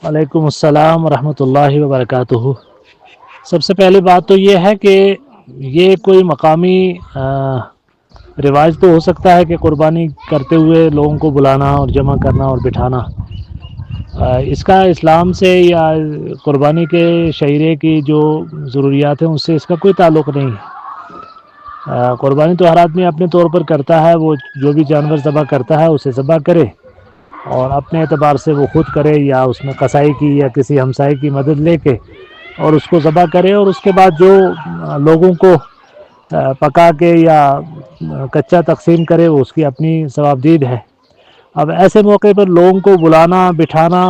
وعلیکم السلام ورحمۃ اللہ وبرکاتہ۔ سب سے پہلی بات تو یہ ہے کہ یہ کوئی مقامی رواج تو ہو سکتا ہے کہ قربانی کرتے ہوئے لوگوں کو بلانا اور جمع کرنا اور بٹھانا، اس کا اسلام سے یا قربانی کے شعیرے کی جو ضروریات ہیں اس سے اس کا کوئی تعلق نہیں ہے۔ قربانی تو ہر آدمی اپنے طور پر کرتا ہے، وہ جو بھی جانور ذبح کرتا ہے اسے ذبح کرے اور اپنے اعتبار سے وہ خود کرے یا اس میں قصائی کی یا کسی ہمسائے کی مدد لے کے اور اس کو ذبح کرے، اور اس کے بعد جو لوگوں کو پکا کے یا کچا تقسیم کرے وہ اس کی اپنی ثوابدید ہے۔ اب ایسے موقع پر لوگوں کو بلانا بٹھانا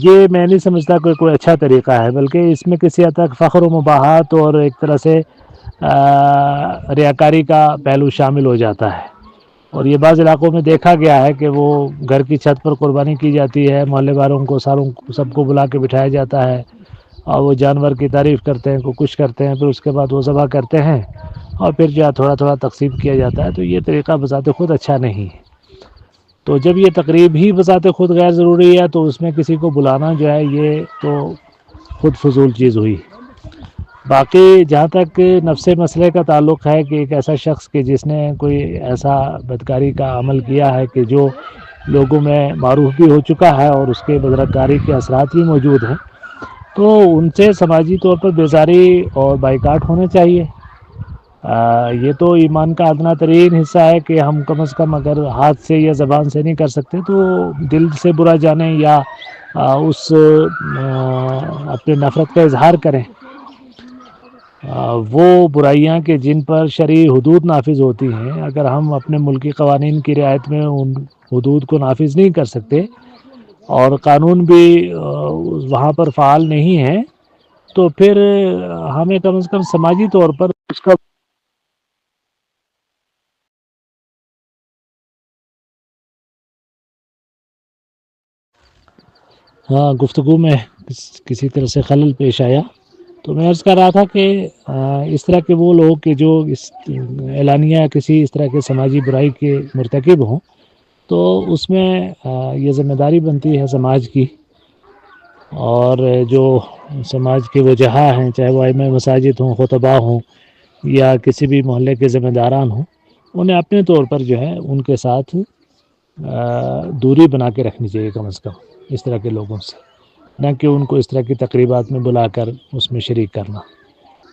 یہ میں نہیں سمجھتا کہ کوئی اچھا طریقہ ہے، بلکہ اس میں کسی حد تک فخر و مباحات اور ایک طرح سے ریاکاری کا پہلو شامل ہو جاتا ہے۔ اور یہ بعض علاقوں میں دیکھا گیا ہے کہ وہ گھر کی چھت پر قربانی کی جاتی ہے، محلے والوں کو سب کو بلا کے بٹھایا جاتا ہے اور وہ جانور کی تعریف کرتے ہیں، کو کچھ کرتے ہیں، پھر اس کے بعد وہ ذبح کرتے ہیں اور پھر جو تھوڑا تھوڑا تقسیم کیا جاتا ہے۔ تو یہ طریقہ بذات خود اچھا نہیں ہے۔ تو جب یہ تقریب ہی بذات خود غیر ضروری ہے تو اس میں کسی کو بلانا جو ہے یہ تو خود فضول چیز ہوئی۔ باقی جہاں تک نفس مسئلے کا تعلق ہے کہ ایک ایسا شخص کہ جس نے کوئی ایسا بدکاری کا عمل کیا ہے کہ جو لوگوں میں معروف بھی ہو چکا ہے اور اس کے بدرکاری کے اثرات بھی موجود ہیں، تو ان سے سماجی طور پر بیزاری اور بائیکاٹ ہونا چاہیے۔ یہ تو ایمان کا ادنیٰ ترین حصہ ہے کہ ہم کم از کم اگر ہاتھ سے یا زبان سے نہیں کر سکتے تو دل سے برا جانیں یا اس اپنے نفرت کا اظہار کریں۔ وہ برائیاں کہ جن پر شرعی حدود نافذ ہوتی ہیں، اگر ہم اپنے ملکی قوانین کی رعایت میں ان حدود کو نافذ نہیں کر سکتے اور قانون بھی وہاں پر فعال نہیں ہے، تو پھر ہمیں کم از کم سماجی طور پر اس کا گفتگو میں کسی طرح سے خلل پیش آیا، تو میں عرض کر رہا تھا کہ اس طرح کے وہ لوگ کہ جو اس اعلانیہ کسی اس طرح کے سماجی برائی کے مرتکب ہوں، تو اس میں یہ ذمہ داری بنتی ہے سماج کی، اور جو سماج کے وجہا ہیں، چاہے وہ ائمہ مساجد ہوں، خطباء ہوں یا کسی بھی محلے کے ذمہ داران ہوں، انہیں اپنے طور پر جو ہے ان کے ساتھ دوری بنا کے رکھنی چاہیے کم از کم اس طرح کے لوگوں سے، نہ کہ ان کو اس طرح کی تقریبات میں بلا کر اس میں شریک کرنا۔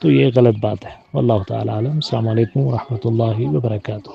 تو یہ غلط بات ہے۔ واللہ تعالی عالم۔ السلام علیکم ورحمۃ اللہ وبرکاتہ۔